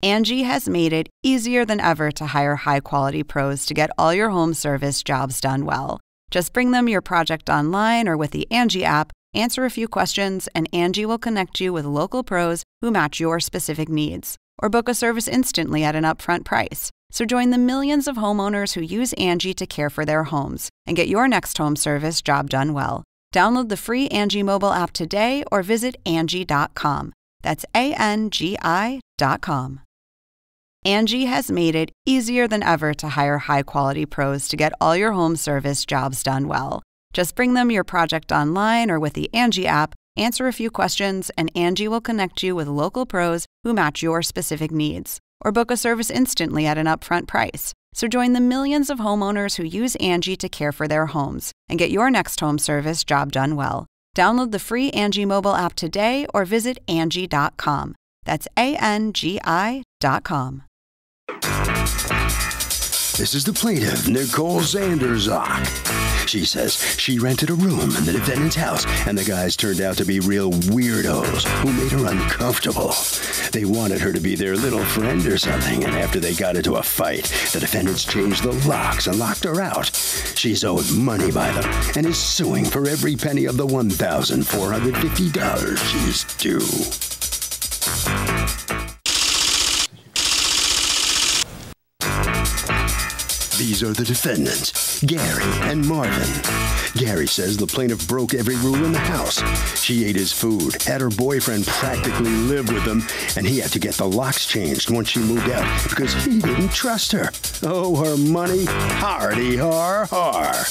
Angie has made it easier than ever to hire high-quality pros to get all your home service jobs done well. Just bring them your project online or with the Angie app, answer a few questions, and Angie will connect you with local pros who match your specific needs. Or book a service instantly at an upfront price. So join the millions of homeowners who use Angie to care for their homes and get your next home service job done well. Download the free Angie mobile app today or visit Angie.com. That's ANGI.com. Angie has made it easier than ever to hire high-quality pros to get all your home service jobs done well. Just bring them your project online or with the Angie app, answer a few questions, and Angie will connect you with local pros who match your specific needs. Or book a service instantly at an upfront price. So join the millions of homeowners who use Angie to care for their homes and get your next home service job done well. Download the free Angie mobile app today or visit Angie.com. That's ANGI.com. This is the plaintiff, Nicole Zanderzak. She says she rented a room in the defendant's house, and the guys turned out to be real weirdos who made her uncomfortable. They wanted her to be their little friend or something, and after they got into a fight, the defendants changed the locks and locked her out. She's owed money by them and is suing for every penny of the $1,450 she's due. These are the defendants, Gary and Marvin. Gary says the plaintiff broke every rule in the house. She ate his food, had her boyfriend practically live with them, and he had to get the locks changed once she moved out because he didn't trust her. Oh, her money, hardy har har.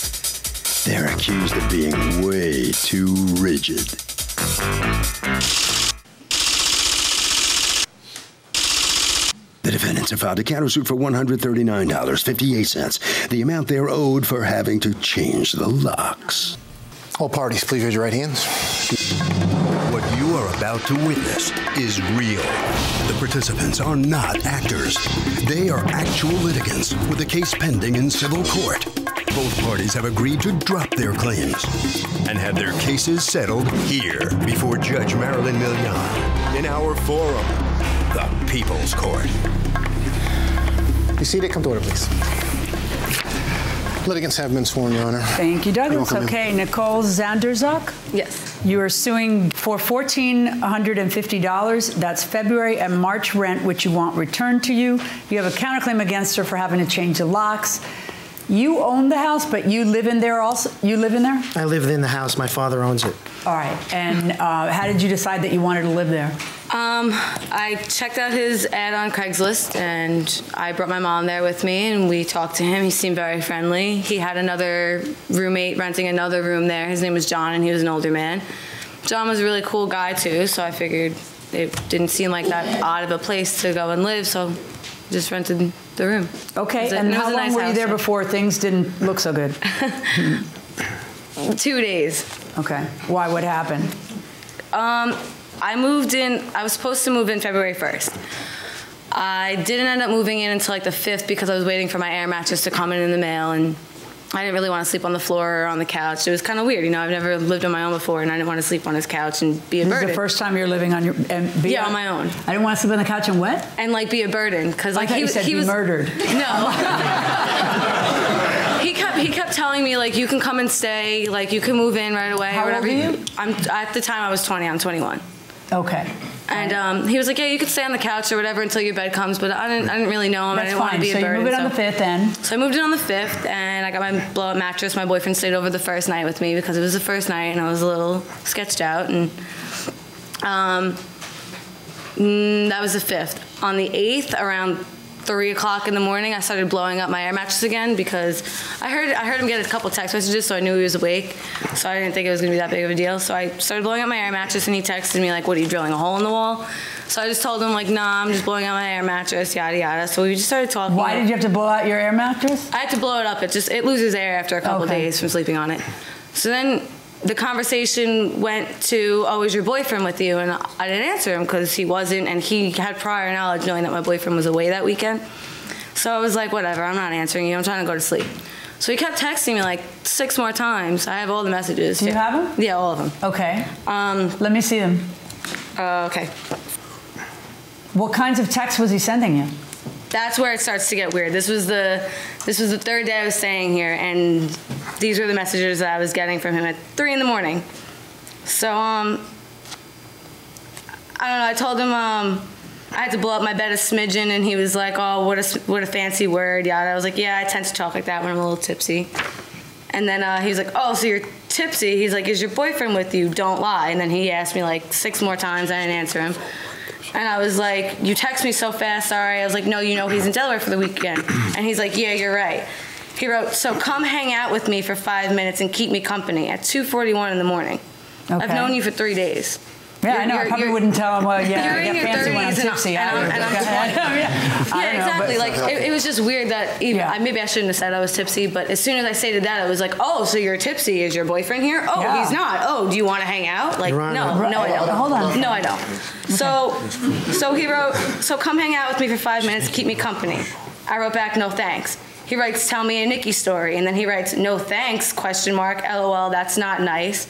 They're accused of being way too rigid. The defendants have filed a countersuit for $139.58, the amount they're owed for having to change the locks. All parties, please raise your right hands. What you are about to witness is real. The participants are not actors. They are actual litigants with a case pending in civil court. Both parties have agreed to drop their claims and have their cases settled here before Judge Marilyn Millian in our forum, the People's Court. You seated? Come to order, please. Litigants have been sworn, Your Honor. Thank you, Douglas. Okay, Nicole Zanderzak? Yes. You are suing for $1,450. That's February and March rent, which you want returned to you. You have a counterclaim against her for having to change the locks. You own the house, but you live in there also? You live in there? I live in the house. My father owns it. All right. And how did you decide that you wanted to live there? I checked out his ad on Craigslist, and I brought my mom there with me, and we talked to him. He seemed very friendly. He had another roommate renting another room there. His name was John, and he was an older man. John was a really cool guy, too, so I figured it didn't seem like that odd of a place to go and live, so just rented the room. Okay, and how long were you there before things didn't look so good? 2 days. Okay. Why? What happened? I moved in, I was supposed to move in February 1st. I didn't end up moving in until like the 5th because I was waiting for my air mattress to come in the mail, and I didn't really want to sleep on the floor or on the couch. It was kind of weird, you know, I've never lived on my own before, and I didn't want to sleep on his couch and be a burden. This is the first time you're living on your... on my own. I didn't want to sleep on the couch and what? And like be a burden, because like he was murdered. No. He kept telling me, like, you can come and stay, like, you can move in right away. How old are you? At the time I was 20, I'm 21. Okay. And he was like, yeah, you could stay on the couch or whatever until your bed comes, but I didn't really know him. That's I didn't want to be a burden. So you moved it on the 5th then? So I moved in on the 5th, and I got my blow-up mattress. My boyfriend stayed over the first night with me because it was the first night, and I was a little sketched out. And that was the 5th. On the 8th, around 3 o'clock in the morning, I started blowing up my air mattress again because I heard him get a couple text messages, so I knew he was awake. So I didn't think it was going to be that big of a deal. So I started blowing up my air mattress, and he texted me like, what, are you drilling a hole in the wall? So I just told him like, nah, I'm just blowing out my air mattress, yada, yada. So we just started talking. Why did you have to blow out your air mattress? I had to blow it up. It loses air after a couple days from sleeping on it. So then the conversation went to, oh, is your boyfriend with you? And I didn't answer him because he wasn't, and he had prior knowledge knowing that my boyfriend was away that weekend. So I was like, whatever, I'm not answering you. I'm trying to go to sleep. So he kept texting me like 6 more times. I have all the messages. Do you have them? Yeah, all of them. Okay. Let me see them. Okay. What kinds of texts was he sending you? That's where it starts to get weird. This was the third day I was staying here, and these were the messages that I was getting from him at 3 in the morning. So I don't know. I told him I had to blow up my bed a smidgen, and he was like, "Oh, what a fancy word, yada." I was like, "Yeah, I tend to talk like that when I'm a little tipsy." And then he was like, "Oh, so you're tipsy?" He's like, "Is your boyfriend with you? Don't lie." And then he asked me like 6 more times. I didn't answer him. And I was like, "You text me so fast, sorry." I was like, "No, you know he's in Delaware for the weekend." And he's like, "Yeah, you're right." He wrote, "So come hang out with me for 5 minutes and keep me company" at 2:41 in the morning. Okay. I've known you for 3 days. Yeah, I know. I probably wouldn't tell him, well, yeah, you're I get fancy when I'm tipsy. Yeah, exactly. Like, it was just weird that maybe I shouldn't have said I was tipsy, but as soon as I stated that, I was like, "Oh, so you're tipsy. Is your boyfriend here?" "Oh, he's not." "Oh, do you want to hang out?" Like, no, I don't. Hold on. No, I don't. So he wrote, "So come hang out with me for 5 minutes, keep me company." I wrote back, "No thanks." He writes, "Tell me a Nikki story." And then he writes, "No thanks, ? LOL, that's not nice."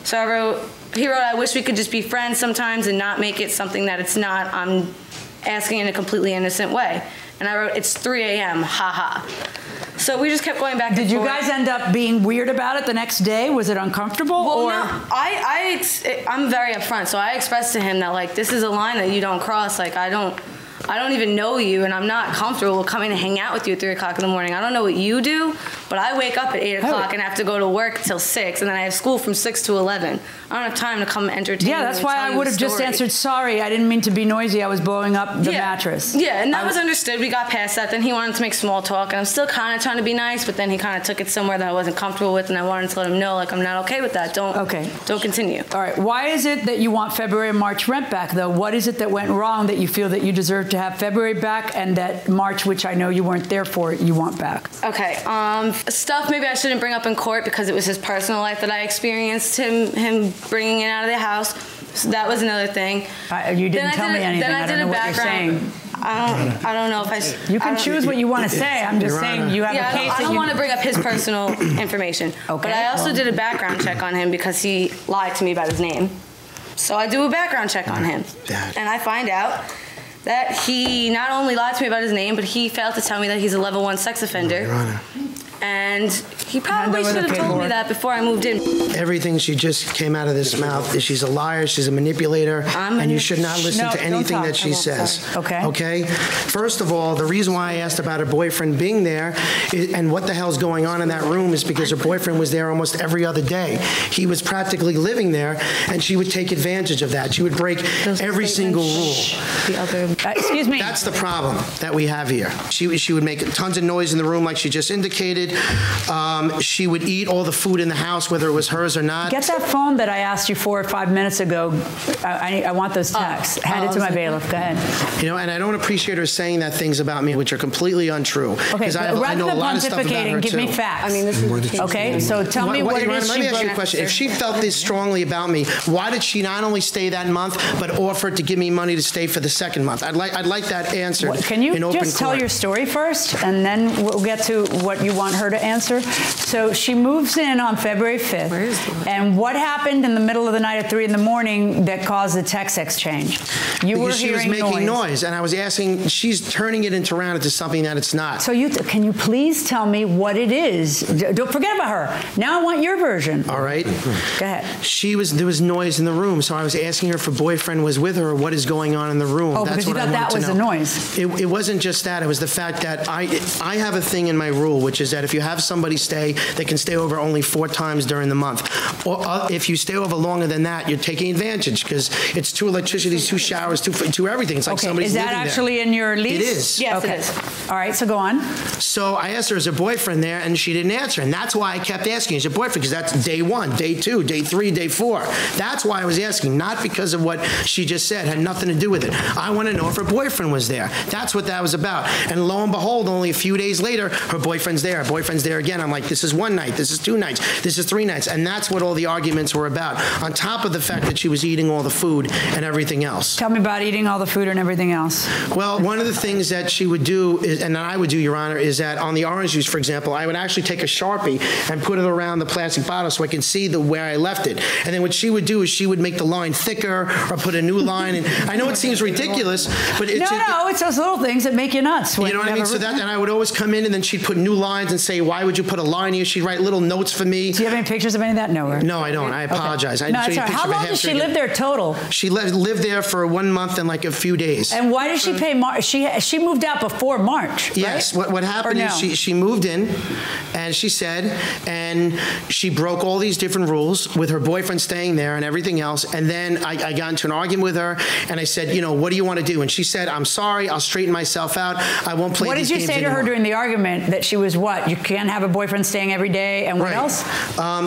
So he wrote, "I wish we could just be friends sometimes and not make it something that it's not. I'm asking in a completely innocent way." And I wrote, "It's 3 a.m., haha." So we just kept going back and forth. Did you guys end up being weird about it the next day? Was it uncomfortable? Well, or? no, I'm very upfront. So I expressed to him that, like, this is a line that you don't cross. Like, I don't even know you, and I'm not comfortable coming to hang out with you at 3 o'clock in the morning. I don't know what you do, but I wake up at 8 o'clock and have to go to work till 6, and then I have school from 6 to 11. I don't have time to come entertain you. Yeah, that's why I would have just answered, "Sorry, I didn't mean to be noisy. I was blowing up the mattress." Yeah, and that was understood. We got past that. Then he wanted to make small talk, and I'm still kind of trying to be nice, but then he kind of took it somewhere that I wasn't comfortable with, and I wanted to let him know, like, I'm not okay with that. Don't continue. All right. Why is it that you want February and March rent back, though? What is it that went wrong that you feel that you deserve to have February back, and that March, which I know you weren't there for, you want back? Okay. Stuff maybe I shouldn't bring up in court because it was his personal life that I experienced him bringing it out of the house. So that was another thing. You didn't tell me anything. Then I don't know what you're saying. I don't know if I. You can choose what you want to say. I'm just saying you have a case. I don't want to bring up his personal information. Okay. But I also did a background check on him because he lied to me about his name. So I do a background check on him, and I find out that he not only lied to me about his name, but he failed to tell me that he's a level 1 sex offender. And he probably should have told me that before I moved in. Everything she just came out of this mouth is she's a liar, she's a manipulator, and you should not listen to anything that she says. Okay. Okay? First of all, the reason why I asked about her boyfriend being there and what the hell's going on in that room is because her boyfriend was there almost every other day. He was practically living there, and she would take advantage of that. She would break every single rule. Excuse me. That's the problem that we have here. She would make tons of noise in the room like she just indicated. She would eat all the food in the house, whether it was hers or not. Get that phone that I asked you for 5 minutes ago. I want those texts. Hand it to my bailiff. Go ahead. You know, and I don't appreciate her saying that things about me which are completely untrue. Okay, I know a lot of stuff about her give me facts. I mean, this is okay. So tell me what it is. Let me ask you a question. If she felt this strongly about me, why did she not only stay that month but offer to give me money to stay for the second month? I'd like that answered. Can you in open just tell court. your story first, and then we'll get to what you want her to answer? So she moves in on February 5th. And what happened in the middle of the night at 3 in the morning that caused the text exchange? She was making noise, and I was asking, she's turning it around into something that it's not. So can you please tell me what it is? Don't forget about her. Now I want your version. All right. Go ahead. There was noise in the room, so I was asking her if her boyfriend was with her or what is going on in the room. Oh, because you thought that was the noise. It wasn't just that. It was the fact that I have a thing in my rule, which is that if you have somebody stay, they can stay over only 4 times during the month. Or if you stay over longer than that, you're taking advantage because it's 2 electricities, 2 showers, 2 everything. It's like somebody's living there. Is that actually in your lease? It is. Yes, okay. It is. All right, so go on. So I asked her, is her boyfriend there? And she didn't answer. And that's why I kept asking, is your boyfriend? Because that's day 1, day 2, day 3, day 4. That's why I was asking, not because of what she just said. Had nothing to do with it. I want to know if her boyfriend was there. That's what that was about. And lo and behold, only a few days later, her boyfriend's there. Her boyfriend's there again. I'm like, this is one night, this is 2 nights, this is 3 nights. And that's what all the arguments were about, on top of the fact that she was eating all the food and everything else. Tell me about eating all the food and everything else. Well, one of the things that she would do, and that I would do, Your Honor, is that on the orange juice, for example, I would actually take a Sharpie and put it around the plastic bottle so I can see where I left it. And then what she would do is she would make the line thicker or put a new line. And I know it seems ridiculous, but it's... No, it's those little things that make you nuts. You know what I mean? So that, and I would always come in and then she'd put new lines and say, why would you put a line here? She'd write little notes for me. Do you have any pictures of any of that? No. No, I don't. I apologize. Okay. No, it's all right. How long did she live there total? She lived there for 1 month and like a few days. And why did she pay March? She moved out before March, right? Yes. What happened is she moved in, and she said, and she broke all these different rules with her boyfriend staying there and everything else. And then I got into an argument with her, and I said, you know, what do you want to do? And she said, I'm sorry, I'll straighten myself out. I won't play these games anymore. What did you say to her during the argument? That she was what? You can't have a boyfriend staying every day, and what else?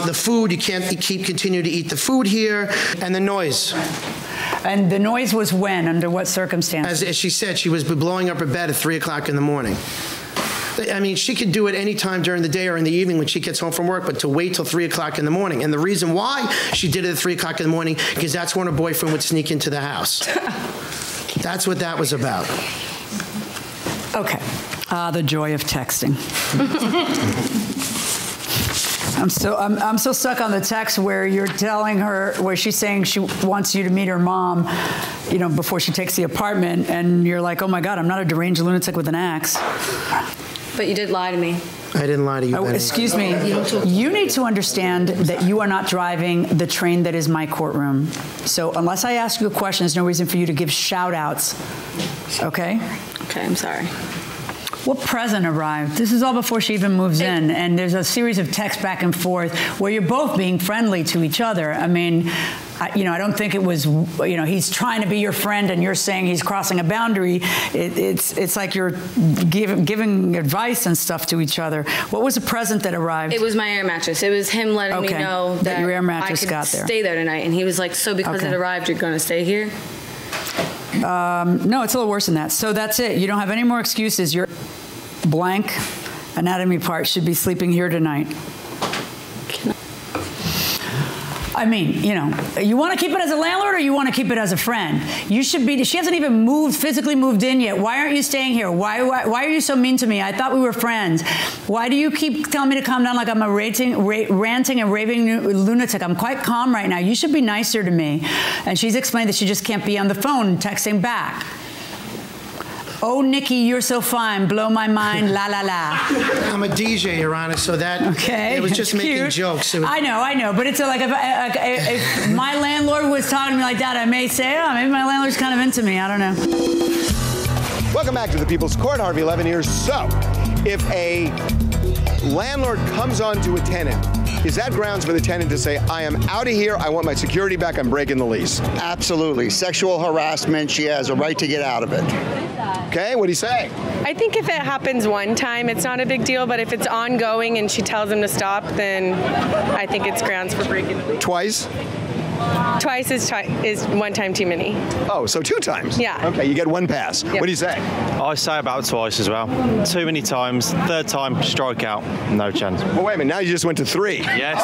The food, you can't continue to eat the food here, and the noise. And the noise was when? Under what circumstances? As she said, she was blowing up her bed at 3 o'clock in the morning. I mean, she could do it any time during the day or in the evening when she gets home from work, but to wait till 3 o'clock in the morning. And the reason why she did it at 3 o'clock in the morning, because that's when her boyfriend would sneak into the house. That's what that was about. Okay. The joy of texting. I'm so stuck on the text where you're telling her, where she's saying she wants you to meet her mom, you know, before she takes the apartment, and you're like, oh my God, I'm not a deranged lunatic with an axe. But you did lie to me. I didn't lie to you, Benny. Excuse me. You need to understand that you are not driving the train that is my courtroom. So unless I ask you a question, there's no reason for you to give shout-outs. Okay? Okay, I'm sorry. What present arrived? This is all before she even moves in, and there's a series of texts back and forth where you're both being friendly to each other. I mean, I don't think it was, he's trying to be your friend and you're saying he's crossing a boundary. It's like you're giving advice and stuff to each other. What was the present that arrived? It was my air mattress. It was him letting me know that your air mattress I could got there. Stay there tonight, and he was like, so because it arrived, you're going to stay here? No, it's a little worse than that. So that's it. You don't have any more excuses. Your blank anatomy part should be sleeping here tonight. I mean, you want to keep it as a landlord or you want to keep it as a friend? You should be. She hasn't even physically moved in yet. Why aren't you staying here? Why are you so mean to me? I thought we were friends. Why do you keep telling me to calm down like I'm a ranting and raving lunatic? I'm quite calm right now. You should be nicer to me. And she's explained that she just can't be on the phone texting back. Oh, Nikki, you're so fine. Blow my mind, la, la, la. I'm a DJ, Your Honor, so that it was just making jokes. I know, but it's like if my landlord was talking to me like that, I may say, oh, maybe my landlord's kind of into me. I don't know. Welcome back to the People's Court. Harvey Levin here. So, if a landlord comes on to a tenant, is that grounds for the tenant to say, I am out of here, I want my security back, I'm breaking the lease? Absolutely. Sexual harassment, she has a right to get out of it. Okay, what do you say? I think if it happens one time, it's not a big deal, but if it's ongoing and she tells him to stop, then I think it's grounds for breaking the lease. Twice? Twice is one time too many. Oh, so 2 times? Yeah. Okay, you get 1 pass. Yep. What do you say? I say about twice as well. Too many times. 3rd time, strike out. No chance. Well, wait a minute. Now you just went to 3. Yes.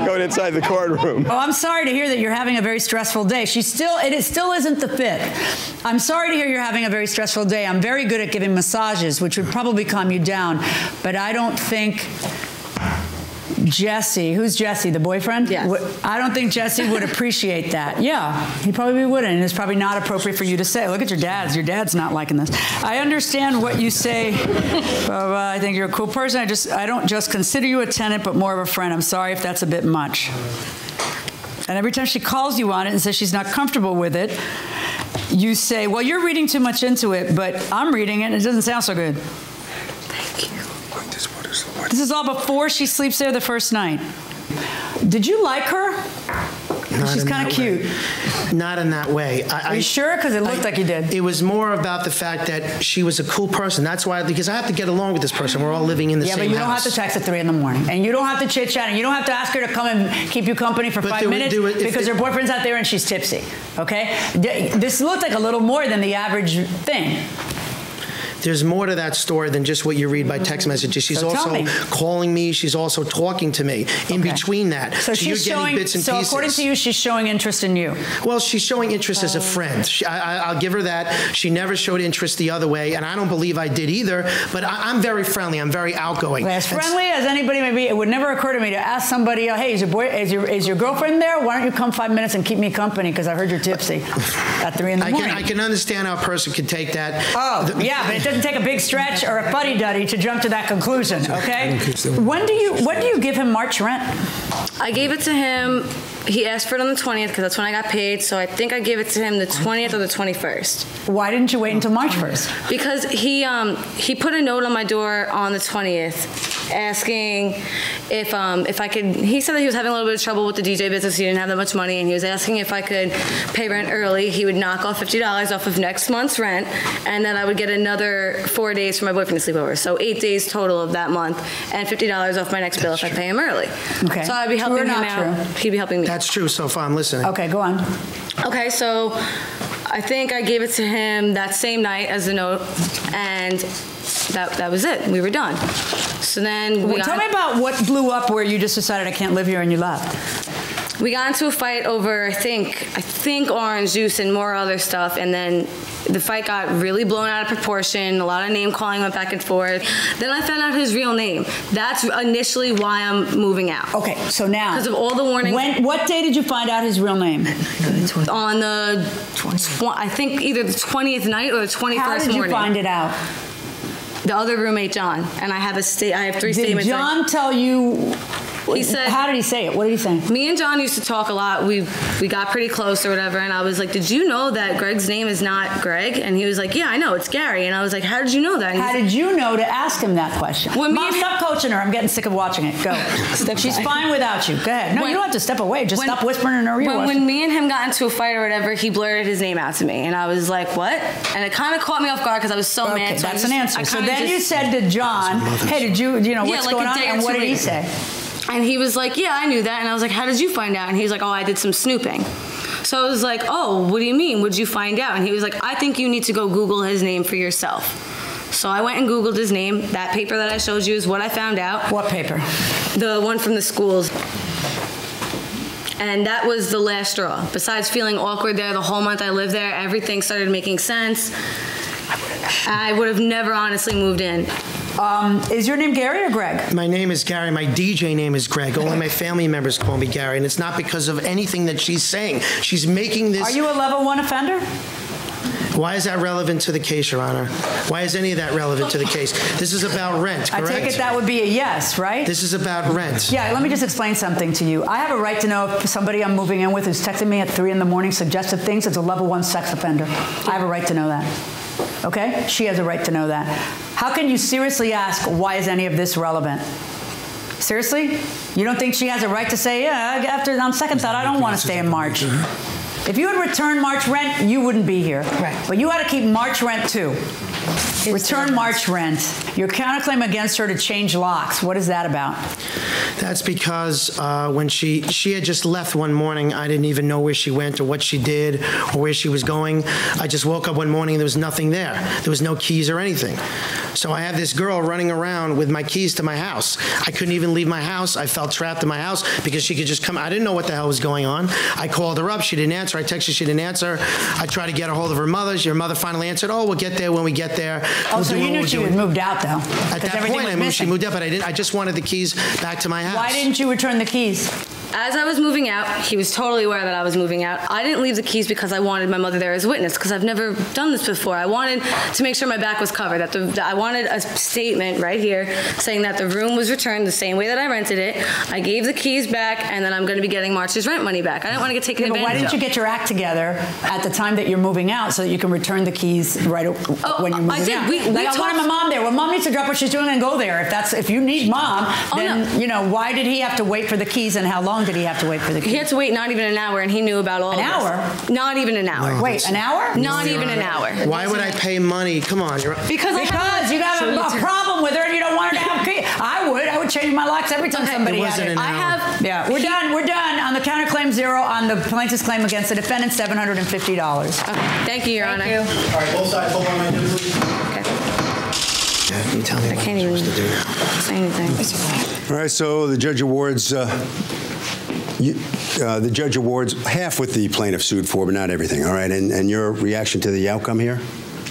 Going inside the courtroom. Oh, I'm sorry to hear that you're having a very stressful day. It still isn't the 5th. I'm sorry to hear you're having a very stressful day. I'm very good at giving massages, which would probably calm you down. But I don't think Jesse, who's Jesse, the boyfriend? Yes. I don't think Jesse would appreciate that. Yeah, he probably wouldn't, and it's probably not appropriate for you to say. Look at your dad's. Your dad's not liking this. I understand what you say. I think you're a cool person. I don't just consider you a tenant, but more of a friend. I'm sorry if that's a bit much. And every time she calls you on it and says she's not comfortable with it, you say, well, you're reading too much into it, but I'm reading it, and it doesn't sound so good. Thank you. This is all before she sleeps there the first night. Did you like her? She's kind of cute. Not in that way. Are you sure? Because it looked like you did. It was more about the fact that she was a cool person. That's why, because I have to get along with this person. We're all living in the same house. Yeah, but you don't have to text at 3 in the morning. And you don't have to chit-chat. And you don't have to ask her to come and keep you company for 5 minutes because her boyfriend's out there and she's tipsy. Okay? This looked like a little more than the average thing. there's more to that story than just what you read by text messages. She's also calling me. She's also talking to me in between that. So she's you're showing, getting bits and pieces. according to you, she's showing interest in you. Well, she's showing interest as a friend. I'll give her that. She never showed interest the other way, and I don't believe I did either, but I'm very friendly. I'm very outgoing. As friendly as anybody may be, it would never occur to me to ask somebody, hey, is your girlfriend there? Why don't you come 5 minutes and keep me company because I heard you're tipsy at 3 in the morning. I can understand how a person could take that. Oh, yeah, but it doesn't take a big stretch or a fuddy-duddy to jump to that conclusion, okay? When do you give him March rent? I gave it to him. He asked for it on the 20th because that's when I got paid, so I think I gave it to him the 20th or the 21st. Why didn't you wait until March 1st? Because he put a note on my door on the 20th asking if I could. He said that he was having a little bit of trouble with the DJ business. He didn't have that much money, and he was asking if I could pay rent early. He would knock off $50 off of next month's rent, and then I would get another 4 days for my boyfriend to sleep over. So 8 days total of that month, and $50 off my next bill if I pay him early. Okay. So I'd be helping him out. He'd be helping me. That's true so far. I'm listening. Okay, go on. Okay, so I think I gave it to him that same night as a note, and that was it. We were done. So then tell me about what blew up where you just decided I can't live here and you left. We got into a fight over, I think orange juice and more other stuff, and then the fight got really blown out of proportion. A lot of name calling went back and forth. Then I found out his real name. That's initially why I'm moving out. Okay, so now because of all the warnings. What day did you find out his real name? On the 20th. I think either the 20th night or the 21st morning. How did you find it out? The other roommate, John, and I have 3 statements. Did John tell you? He said. How did he say it? What did he say? Me and John used to talk a lot. We got pretty close or whatever, and I was like, "Did you know that Greg's name is not Greg?" And he was like, "Yeah, I know, it's Gary." And I was like, "How did you know that?" How did you know to ask him that question? Mom, stop coaching her. I'm getting sick of watching it. Go. She's fine without you. Go ahead. No, you don't have to step away. Just stop whispering in her ear. When me and him got into a fight or whatever, he blurted his name out to me, and I was like, "What?" And it kind of caught me off guard because I was so mad. So that's an answer. So then you said to John, "Hey, did you know what's going on?" And what did he say? And he was like, "Yeah, I knew that." And I was like, "How did you find out?" And he was like, "Oh, I did some snooping." So I was like, "Oh, what do you mean? What'd you find out?" And he was like, "I think you need to go Google his name for yourself." So I went and Googled his name. That paper that I showed you is what I found out. What paper? The one from the schools. And that was the last straw. Besides feeling awkward there the whole month I lived there, everything started making sense. I would have never honestly moved in. Is your name Gary or Greg? My name is Gary. My DJ name is Greg. Only my family members call me Gary, and it's not because of anything that she's saying. She's making this... Are you a level 1 offender? Why is that relevant to the case, Your Honor? Why is any of that relevant to the case? This is about rent, correct? I take it that would be a yes, right? This is about rent. Yeah, let me just explain something to you. I have a right to know if somebody I'm moving in with who's texting me at 3 in the morning suggestive things is a level 1 sex offender. I have a right to know that. Okay? She has a right to know that. How can you seriously ask, why is any of this relevant? Seriously? You don't think she has a right to say, yeah, on second thought, I don't want to stay in March. If you had returned March rent, you wouldn't be here. Right. But you had to keep March rent too. Return March rent. Your counterclaim against her to change locks. What is that about? That's because when she had just left one morning, I didn't even know where she went or what she did or where she was going. I just woke up one morning and there was nothing there. There was no keys or anything. So I have this girl running around with my keys to my house. I couldn't even leave my house. I felt trapped in my house because she could just come. I didn't know what the hell was going on. I called her up. She didn't answer. I texted her. She didn't answer. I tried to get a hold of her mother. Your mother finally answered, "Oh, we'll get there when we get there." Oh, so you knew she had moved out, though? At that point, she moved out, but I just wanted the keys back to my house. Why didn't you return the keys? As I was moving out, he was totally aware that I was moving out. I didn't leave the keys because I wanted my mother there as witness, because I've never done this before. I wanted to make sure my back was covered. I wanted a statement right here saying that the room was returned the same way that I rented it. I gave the keys back, and then I'm going to be getting March's rent money back. I didn't want to get taken advantage of. Why didn't you get your act together at the time that you're moving out so that you can return the keys right when you're moving out? I wanted my mom there. Well, mom needs to drop what she's doing and go there. If you need mom, then why did he have to wait for the keys, and how long did he have to wait for the keys? He had to wait not even an hour, and he knew about all of this. An hour? Not even an hour. No, wait, an hour? Not even an hour. Why would I pay money? Come on. Because you got a problem with her and you don't want her to have keys. I would change my locks every time somebody had it. We're done. On the counterclaim 0, on the plaintiff's claim against the defendant, $750. Okay. Thank you, Your Honor. All right, both sides, hold on my please. Okay. You tell me I what can't I'm even supposed to do now. say anything. All right, so the judge awards half what the plaintiff sued for, but not everything, all right? And your reaction to the outcome here?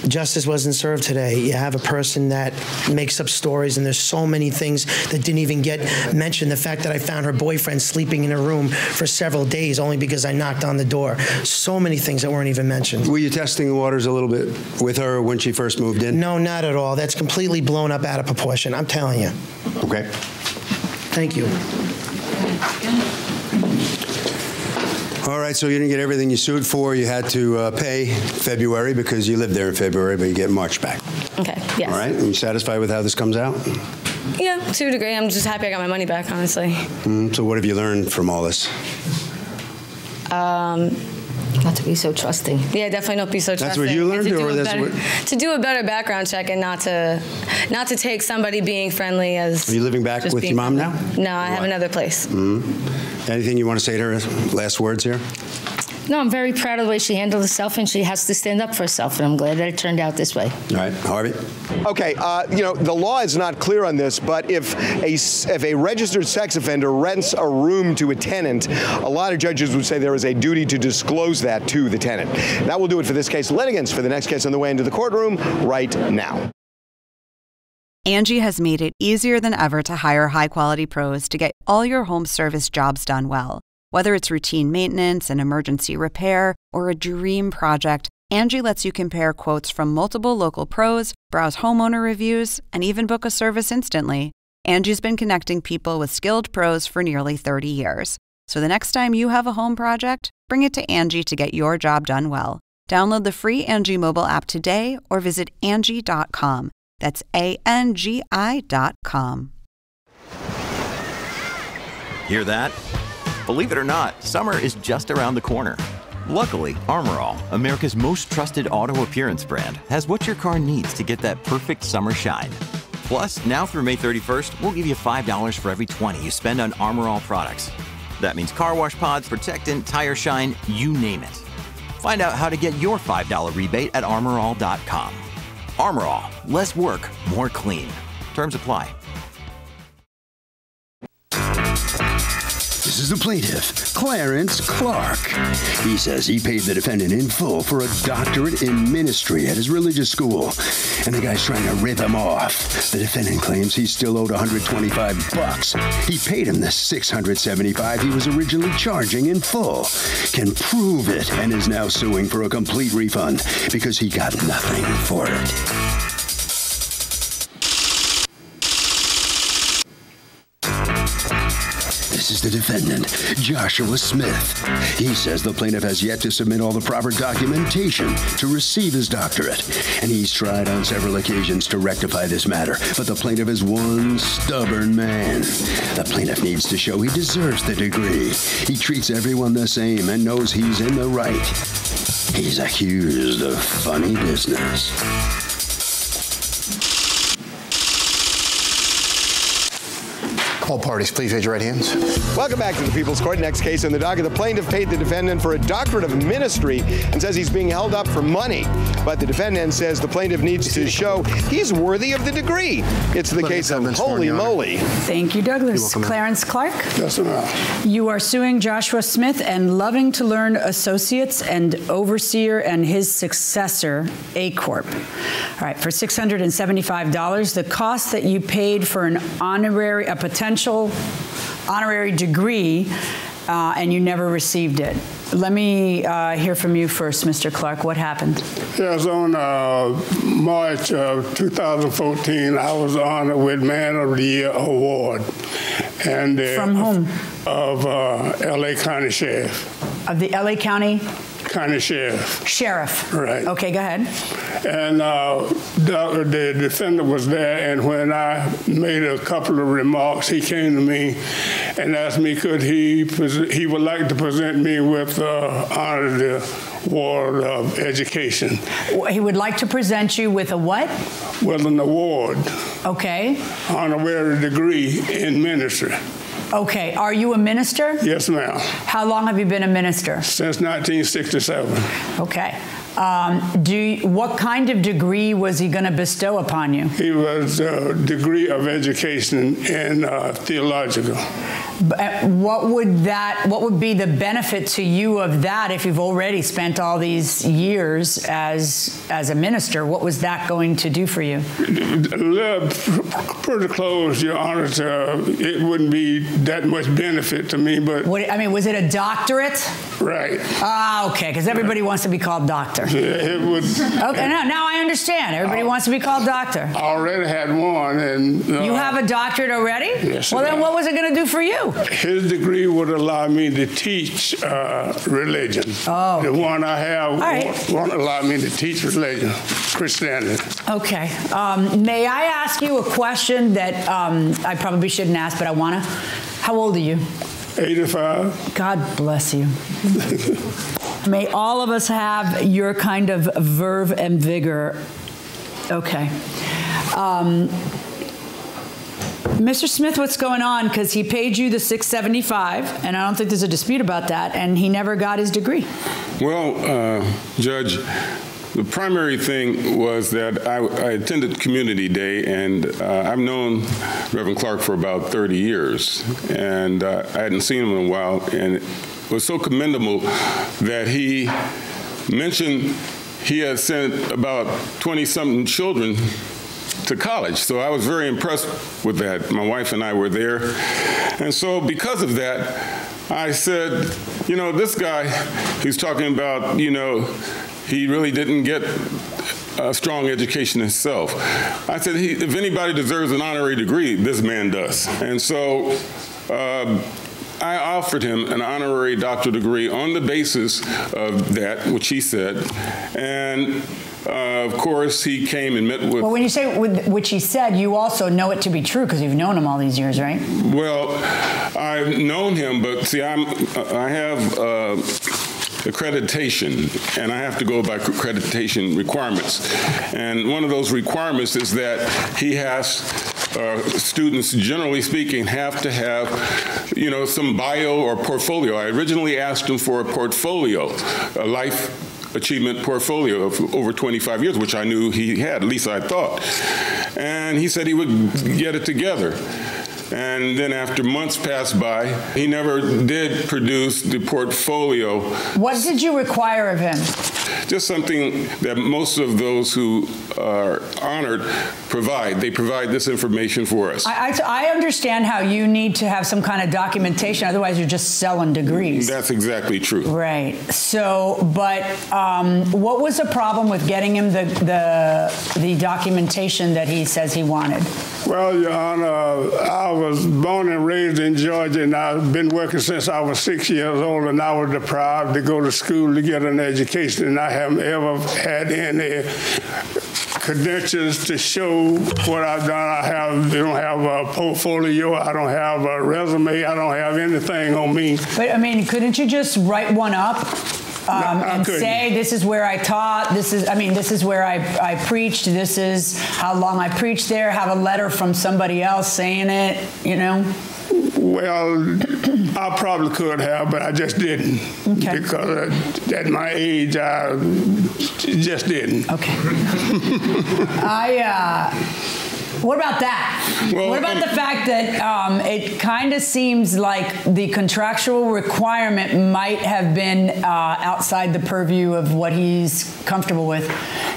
Justice wasn't served today. You have a person that makes up stories, and there's so many things that didn't even get mentioned. The fact that I found her boyfriend sleeping in her room for several days only because I knocked on the door. So many things that weren't even mentioned. Were you testing the waters a little bit with her when she first moved in? No, not at all. That's completely blown up out of proportion. I'm telling you. Okay. Thank you. All right, so you didn't get everything you sued for. You had to pay February because you lived there in February, but you get March back. Okay, yes. All right, are you satisfied with how this comes out? Yeah, to a degree. I'm just happy I got my money back, honestly. So what have you learned from all this? Not to be so trusting. Yeah, definitely not be so trusting. That's what you learned, or that's what? To do a better background check and not to take somebody being friendly as. Are you living back with your mom now? No, I have another place. Anything you want to say to her? Last words here? No, I'm very proud of the way she handled herself, and she has to stand up for herself, and I'm glad that it turned out this way. All right, Harvey? Okay, the law is not clear on this, but if a registered sex offender rents a room to a tenant, a lot of judges would say there is a duty to disclose that to the tenant. That will do it for this case. Litigants for the next case on the way into the courtroom right now. Angie has made it easier than ever to hire high-quality pros to get all your home service jobs done well. Whether it's routine maintenance, an emergency repair, or a dream project, Angie lets you compare quotes from multiple local pros, browse homeowner reviews, and even book a service instantly. Angie's been connecting people with skilled pros for nearly 30 years. So the next time you have a home project, bring it to Angie to get your job done well. Download the free Angie mobile app today or visit Angie.com. That's ANGI.com. Hear that? Believe it or not, summer is just around the corner. Luckily, Armor All, America's most trusted auto appearance brand, has what your car needs to get that perfect summer shine. Plus, now through May 31st, we'll give you $5 for every $20 you spend on Armor All products. That means car wash pods, protectant, tire shine, you name it. Find out how to get your $5 rebate at armorall.com. Armor All, less work, more clean. Terms apply. This is the plaintiff, Clarence Clark. He says he paid the defendant in full for a doctorate in ministry at his religious school, and the guy's trying to rip him off. The defendant claims he still owed $125. He paid him the $675 he was originally charging in full, can prove it, and is now suing for a complete refund because he got nothing for it. This is the defendant, Joshua Smith. He says the plaintiff has yet to submit all the proper documentation to receive his doctorate, and he's tried on several occasions to rectify this matter, but the plaintiff is one stubborn man. The plaintiff needs to show he deserves the degree. He treats everyone the same and knows he's in the right. He's accused of funny business. All parties, please raise your right hands. Welcome back to the People's Court. Next case on the docket. The plaintiff paid the defendant for a doctorate of ministry and says he's being held up for money. But the defendant says the plaintiff needs to show he's worthy of the degree. It's the case of holy moly. Thank you, Douglas. Clarence Clark? Yes, ma'am. You are suing Joshua Smith and Loving to Learn Associates and Overseer and his successor, A Corp. All right, for $675, the cost that you paid for an a potential honorary degree, and you never received it. Let me hear from you first, Mr. Clark. What happened? Yes, on March of 2014, I was honored with Man of the Year award. And from whom? Of L.A. County Sheriff. Of the L.A. County? County Sheriff. Sheriff. Right. Okay, go ahead. And the defendant was there, and when I made a couple of remarks, he came to me and asked me could he would like to present me with honor the award of education. He would like to present you with a what? With an award. Okay. Honorary degree in ministry. Okay. Are you a minister? Yes, ma'am. How long have you been a minister? Since 1967. Okay. What kind of degree was he going to bestow upon you? He was a degree of education in theological. What would be the benefit to you of that if you've already spent all these years as a minister? What was that going to do for you? Pretty close, Your Honor. It wouldn't be that much benefit to me, but... was it a doctorate? Right. Ah, okay, because everybody wants to be called doctor. Yeah, it would... Okay, now I understand. Everybody wants to be called doctor. I already had one, and... You have a doctorate already? Yes. Well, then what was it going to do for you? His degree would allow me to teach religion. Oh. The one I have won't allow me to teach religion, Christianity. Okay. May I ask you a question that I probably shouldn't ask, but I want to? How old are you? 85. God bless you. May all of us have your kind of verve and vigor. Okay. Mr. Smith, what's going on? Because he paid you the $675, and I don't think there's a dispute about that, and he never got his degree. Well, Judge, the primary thing was that I attended Community Day, and I've known Reverend Clark for about 30 years, and I hadn't seen him in a while, and it was so commendable that he mentioned he had sent about 20-something children to college. So I was very impressed with that. My wife and I were there. And so because of that, I said, this guy who's talking about, he really didn't get a strong education himself. I said, if anybody deserves an honorary degree, this man does. And so I offered him an honorary doctoral degree on the basis of that, which he said. And of course, he came and met with... Well, when you say which he said, you also know it to be true because you've known him all these years, right? Well, I've known him, but see, I have accreditation, and I have to go by accreditation requirements. And one of those requirements is that he has... students, generally speaking, have to have, some bio or portfolio. I originally asked him for a portfolio, a life achievement portfolio of over 25 years, which I knew he had, at least I thought. And he said he would get it together. And then after months passed by, he never did produce the portfolio. What did you require of him? Just something that most of those who are honored provide. They provide this information for us. I understand how you need to have some kind of documentation, otherwise you're just selling degrees. That's exactly true. Right. So, but what was the problem with getting him the documentation that he says he wanted? Well, Your Honor, I was born and raised in Georgia, and I've been working since I was 6 years old, and I was deprived to go to school to get an education, and I haven't ever had any credentials to show what I've done. I don't have a portfolio, I don't have a resume, I don't have anything on me. But, I mean, couldn't you just write one up? And say, this is where I taught, this is where I preached, this is how long I preached there, have a letter from somebody else saying it, Well, I probably could have, but I just didn't. Okay. Because at my age, I just didn't. Okay. What about that? Well, what about the fact that it kind of seems like the contractual requirement might have been outside the purview of what he's comfortable with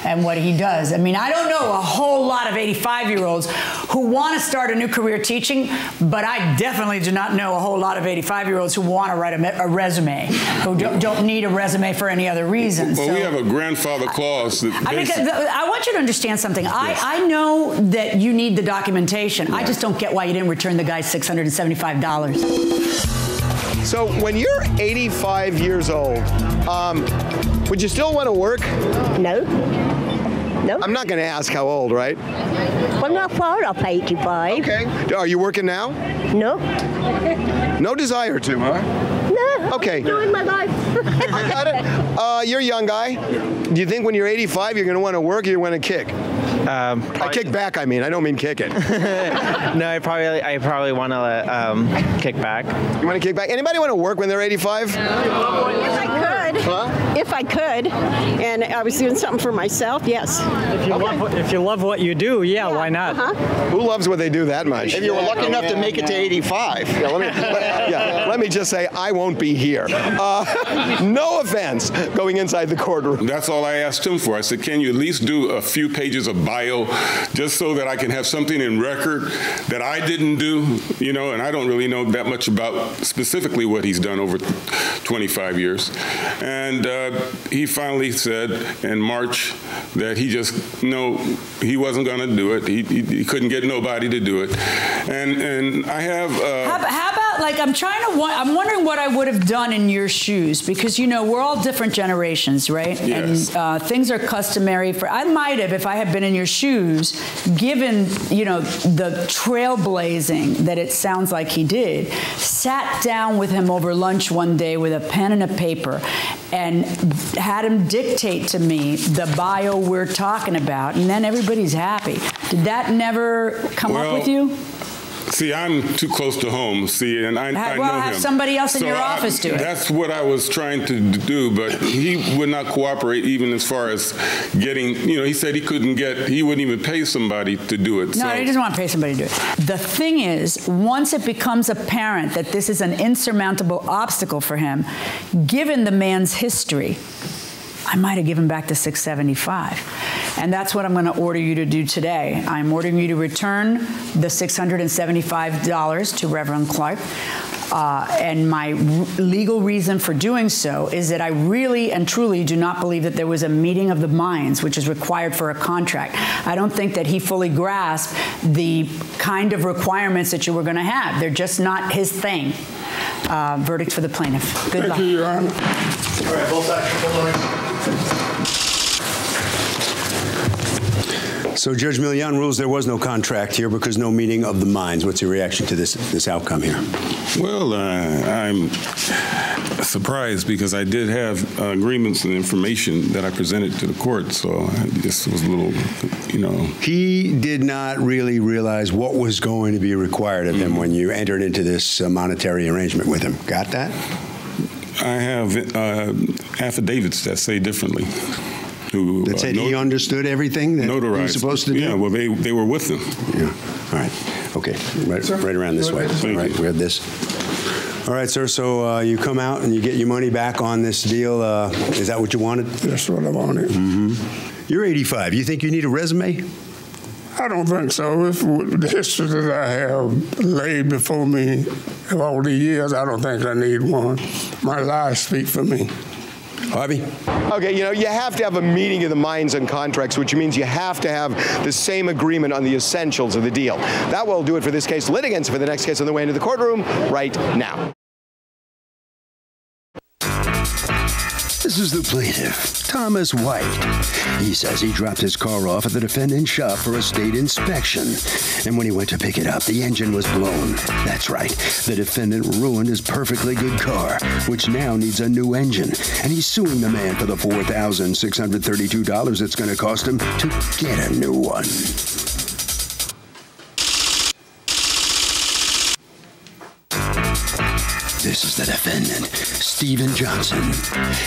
and what he does? I mean, I don't know a whole lot of 85-year-olds who want to start a new career teaching, but I definitely do not know a whole lot of 85-year-olds who want to write a resume, who don't need a resume for any other reason. Well, we have a grandfather clause. I want you to understand something. Yes. I know that you need the documentation. Right. I just don't get why you didn't return the guy $675. So when you're 85 years old, would you still want to work? No. No. I'm not going to ask how old, right? Well, not far off 85. Okay. Are you working now? No. No desire to, huh? No. Okay. I'm enjoying my life. I got it. You're a young guy. Do you think when you're 85 you're going to want to work or you want to kick? I kick back, I don't mean kick it. No, I probably want to kick back. You want to kick back? Anybody want to work when they're 85? Yes, I could. if I could, and I was doing something for myself, yes. If you love what you do, yeah, why not? Who loves what they do that much? If you were lucky enough to make it to 85. Let me just say, I won't be here. No offense going inside the courtroom. That's all I asked him for. I said, can you at least do a few pages of bio just so that I can have something in record that I didn't do, you know, and I don't really know that much about specifically what he's done over 25 years. And he finally said in March that he he wasn't going to do it. He couldn't get nobody to do it. And I have... How about, like, I'm wondering what I would have done in your shoes, because, you know, we're all different generations, right? Yes. And things are customary I might have, if I had been in your shoes, given, you know, the trailblazing that it sounds like he did, sat down with him over lunch one day with a pen and a paper and had him dictate to me the bio we're talking about, and then everybody's happy. Did that never come up with you? See, I'm too close to home. See, and I know him. Well, have somebody else in your office do it. That's what I was trying to do, but he would not cooperate even as far as getting, you know, he said he wouldn't even pay somebody to do it. No, he doesn't want to pay somebody to do it. The thing is, once it becomes apparent that this is an insurmountable obstacle for him, given the man's history, I might have given back the $675. And that's what I'm going to order you to do today. I'm ordering you to return the $675 to Reverend Clark. And my legal reason for doing so is that I really and truly do not believe that there was a meeting of the minds, which is required for a contract. I don't think that he fully grasped the kind of requirements that you were going to have. They're just not his thing. Verdict for the plaintiff. Good luck. Thank you, Your Honor. All right, both sides. Hold on. So Judge Milian rules there was no contract here because no meeting of the minds. What's your reaction to this outcome here? Well, I'm surprised because I did have agreements and information that I presented to the court, so this was a little, you know. He did not really realize what was going to be required of him when you entered into this monetary arrangement with him. Got that? I have affidavits that say differently. That said he understood everything that he was supposed to do? Yeah, well, they were with him. Yeah. All right. Okay. Right around this way. All right. We have this. All right, sir. So you come out and you get your money back on this deal. Is that what you wanted? That's what I wanted. Mm-hmm. You're 85. You think you need a resume? I don't think so. With the history that I have laid before me of all the years, I don't think I need one. My lies speak for me. Harvey? Okay, you know, you have to have a meeting of the minds on contracts, which means you have to have the same agreement on the essentials of the deal. That will do it for this case. Litigants for the next case on the way into the courtroom right now. This is the plaintiff, Thomas White. He says he dropped his car off at the defendant's shop for a state inspection. And when he went to pick it up, the engine was blown. That's right. The defendant ruined his perfectly good car, which now needs a new engine. And he's suing the man for the $4,632 it's going to cost him to get a new one. This is the defendant, Stephen Johnson.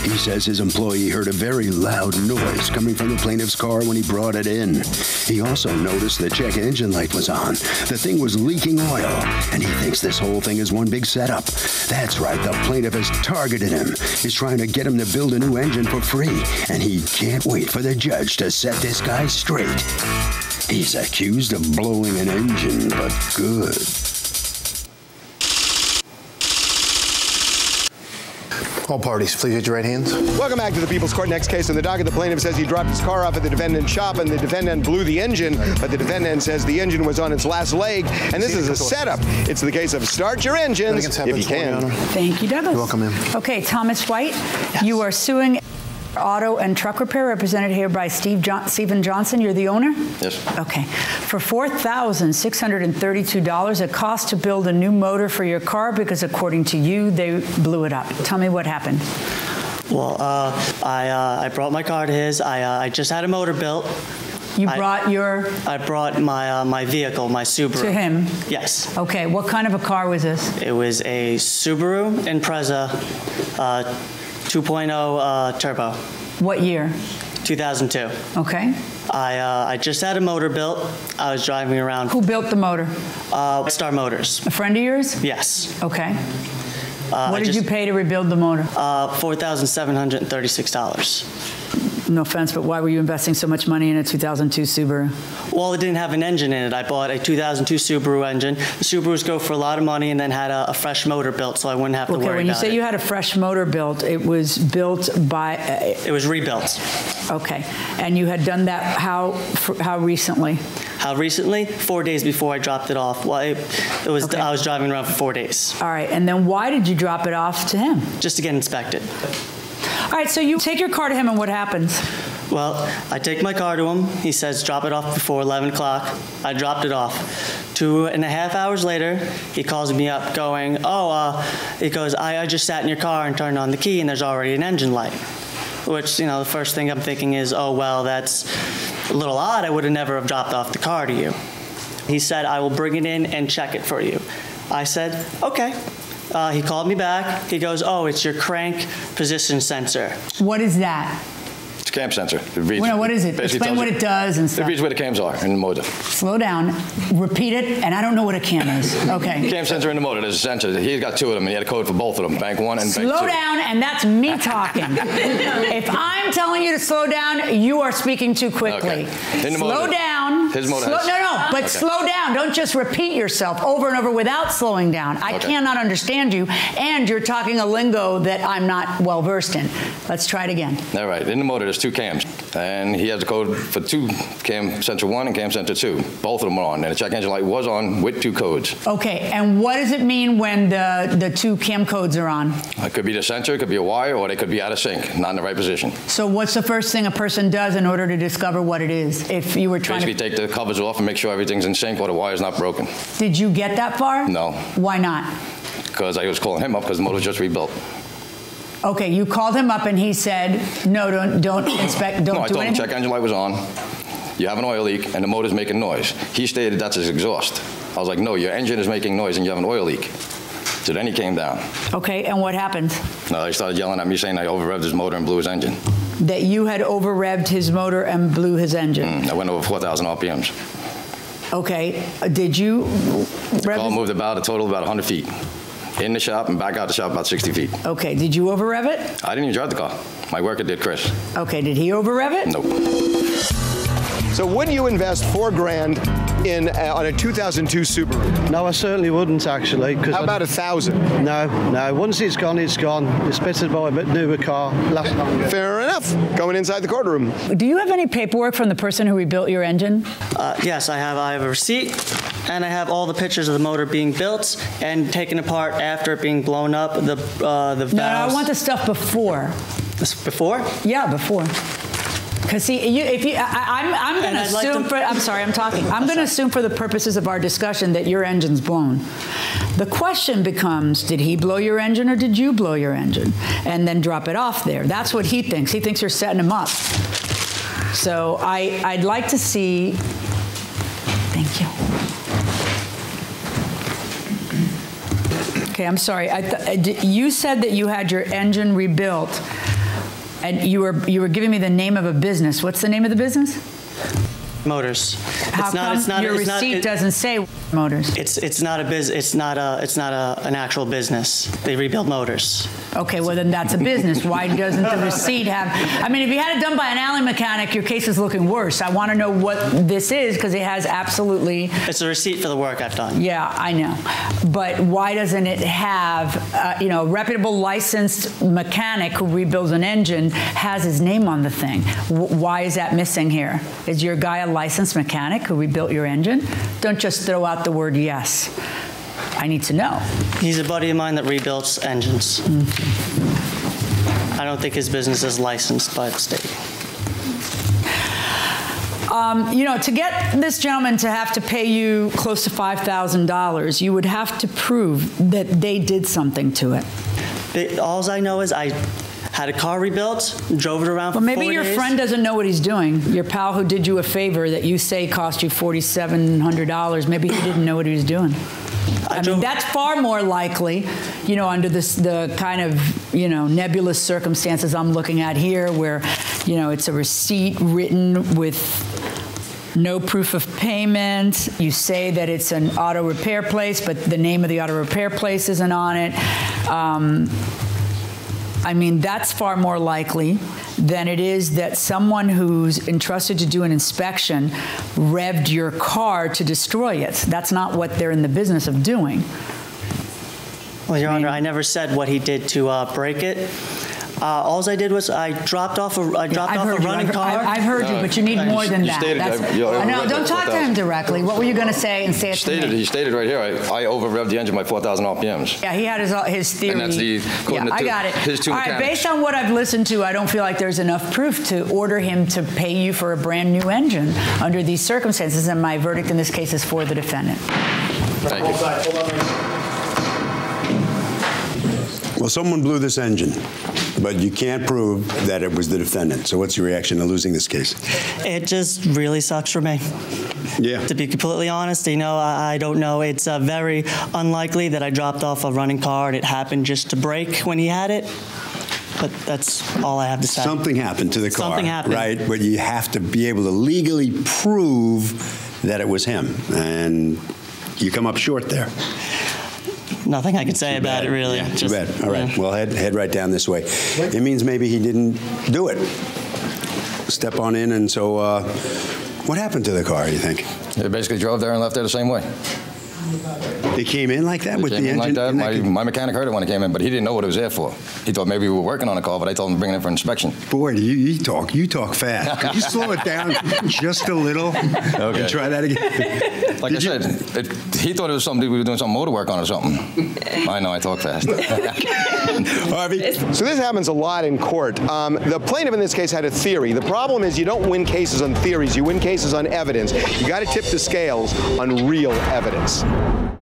He says his employee heard a very loud noise coming from the plaintiff's car when he brought it in. He also noticed the check engine light was on. The thing was leaking oil, and he thinks this whole thing is one big setup. That's right, the plaintiff has targeted him. He's trying to get him to build a new engine for free, and he can't wait for the judge to set this guy straight. He's accused of blowing an engine, but good. All parties, please raise your right hands. Welcome back to the People's Court. Next case on the docket. The plaintiff says he dropped his car off at the defendant's shop and the defendant blew the engine, but the defendant says the engine was on its last leg, and this is a setup. It's the case of start your engines if you can. Thank you, Douglas. You're welcome, ma'am. Okay, Thomas White, yes. You are suing Auto and Truck Repair, represented here by Stephen Johnson. You're the owner? Yes. Okay. For $4,632, it cost to build a new motor for your car because, according to you, they blew it up. Tell me what happened. Well, I brought my car to his. I just had a motor built. You brought your... I brought my vehicle, my Subaru. To him? Yes. Okay. What kind of a car was this? It was a Subaru Impreza 2.0 turbo. What year? 2002. Okay. I just had a motor built. I was driving around. Who built the motor? Star Motors. A friend of yours? Yes. Okay. What did you pay to rebuild the motor? $4,736. No offense, but why were you investing so much money in a 2002 Subaru? Well, it didn't have an engine in it. I bought a 2002 Subaru engine. The Subarus go for a lot of money, and then had a fresh motor built, so I wouldn't have to worry about it. Okay, when you say you had a fresh motor built, it was built by... it was rebuilt. Okay, and you had done that how recently? How recently? 4 days before I dropped it off. Well, I was driving around for 4 days. All right, and then why did you drop it off to him? Just to get inspected. All right, so you take your car to him, and what happens? Well, I take my car to him. He says, drop it off before 11 o'clock. I dropped it off. 2.5 hours later, he calls me up going, he goes, I just sat in your car and turned on the key, and there's already an engine light. Which, the first thing I'm thinking is, oh, well, that's a little odd. I would have never have dropped off the car to you. He said, I will bring it in and check it for you. I said, okay. He called me back. He goes, it's your crank position sensor. What is that? It's a cam sensor. What is it? Explain what it does and stuff. It reads where the cams are in the motor. Slow down. Repeat it, and I don't know what a cam is. Okay. Cam sensor in the motor. There's a sensor. He's got two of them, and he had a code for both of them, bank one and bank two. Slow down, and that's me talking. If I'm telling you to slow down, you are speaking too quickly. Okay. Slow down. His motor slow down. Don't just repeat yourself over and over without slowing down. I cannot understand you, and you're talking a lingo that I'm not well versed in. Let's try it again. All right. In the motor, there's two cams, and he has a code for two, cam sensor 1 and cam sensor 2. Both of them are on, and the check engine light was on with two codes. Okay, and what does it mean when the two cam codes are on? It could be the sensor, it could be a wire, or they could be out of sync, not in the right position. So what's the first thing a person does in order to discover what it is? If you were trying to take the covers off and make sure everything's in sync or the wire's not broken. Did you get that far? No. Why not? Because I was calling him up because the motor was just rebuilt. Okay, you called him up and he said, no, don't inspect, don't do anything? No, I told him the check engine light was on, you have an oil leak, and the motor's making noise. He stated that's his exhaust. I was like, no, your engine is making noise and you have an oil leak. So then he came down. Okay, and what happened? No, he started yelling at me saying I over-revved his motor and blew his engine. That you had over-revved his motor and blew his engine? I went over 4,000 RPMs. Okay, did you... The car moved about a total of about 100 feet. In the shop and back out the shop about 60 feet. Okay, did you over-rev it? I didn't even drive the car. My worker did, Chris. Okay, did he over-rev it? Nope. So would you invest $4,000 on a 2002 Subaru? No, I certainly wouldn't actually. How about $1,000? No. Once it's gone, it's gone. It's better to buy a bit newer car. Fair enough. Going inside the courtroom. Do you have any paperwork from the person who rebuilt your engine? Yes, I have a receipt, and I have all the pictures of the motor being built and taken apart after it being blown up. The valves. No, I want the stuff before. Before? Yeah, before. Because see, I'm going to assume I'm sorry, I'm talking. I'm going to assume for the purposes of our discussion that your engine's blown. The question becomes, did he blow your engine or did you blow your engine? And then drop it off there. That's what he thinks. He thinks you're setting him up. So I'd like to see. Thank you. Okay, I'm sorry. You said that you had your engine rebuilt. And you were giving me the name of a business. What's the name of the business? Motors. How come your receipt doesn't say Motors? It's not a an actual business. They rebuild motors. Okay, well then that's a business. Why doesn't the receipt have? I mean, if you had it done by an alley mechanic, your case is looking worse. I want to know what this is because it has absolutely. It's a receipt for the work I've done. Yeah, I know, but why doesn't it have? A reputable licensed mechanic who rebuilds an engine has his name on the thing. Why is that missing here? Is your guy a licensed mechanic who rebuilt your engine? Don't just throw out the word yes. I need to know. He's a buddy of mine that rebuilds engines. I don't think his business is licensed by the state. To get this gentleman to have to pay you close to $5,000, you would have to prove that they did something to it. All I know is I had a car rebuilt, drove it around for 4 days. Well, maybe your friend doesn't know what he's doing. Your pal who did you a favor that you say cost you $4,700, maybe he didn't know what he was doing. I mean, that's far more likely, you know, under the kind of, you know, nebulous circumstances I'm looking at here where, you know, it's a receipt written with no proof of payment. You say that it's an auto repair place, but the name of the auto repair place isn't on it. I mean, that's far more likely than it is that someone who's entrusted to do an inspection revved your car to destroy it. That's not what they're in the business of doing. Well, Your Honor, I never said what he did to break it. All I did was I dropped off a running car. I've heard you, but you need more than that. No, don't talk to him directly. What were you going to say and say it to me? He stated right here, I over-revved the engine by 4,000 RPMs. Yeah, he had his theory. And that's I got it. His two All right, based on what I've listened to, I don't feel like there's enough proof to order him to pay you for a brand new engine under these circumstances, and my verdict in this case is for the defendant. Thank you. Well, someone blew this engine, but you can't prove that it was the defendant. So what's your reaction to losing this case? It just really sucks for me. Yeah. To be completely honest, you know, I don't know. It's very unlikely that I dropped off a running car and it happened just to break when he had it. But that's all I have to say. Something happened to the car. Something happened. Right, but you have to be able to legally prove that it was him. And you come up short there. Nothing I can say about it, really. Yeah, too bad. All right. Well, head right down this way. It means maybe he didn't do it. Step on in. And so what happened to the car, you think? They basically drove there and left there the same way. They came in like that with the engine? Like that. My mechanic heard it when it came in, but he didn't know what it was there for. He thought maybe we were working on a car, but I told him to bring it in for inspection. Boy, you talk fast. Could you slow it down just a little? Okay. And try that again. Like I said, he thought it was something we were doing some motor work on or something. I know, I talk fast. Harvey? So this happens a lot in court. The plaintiff in this case had a theory. The problem is you don't win cases on theories, you win cases on evidence. You got to tip the scales on real evidence.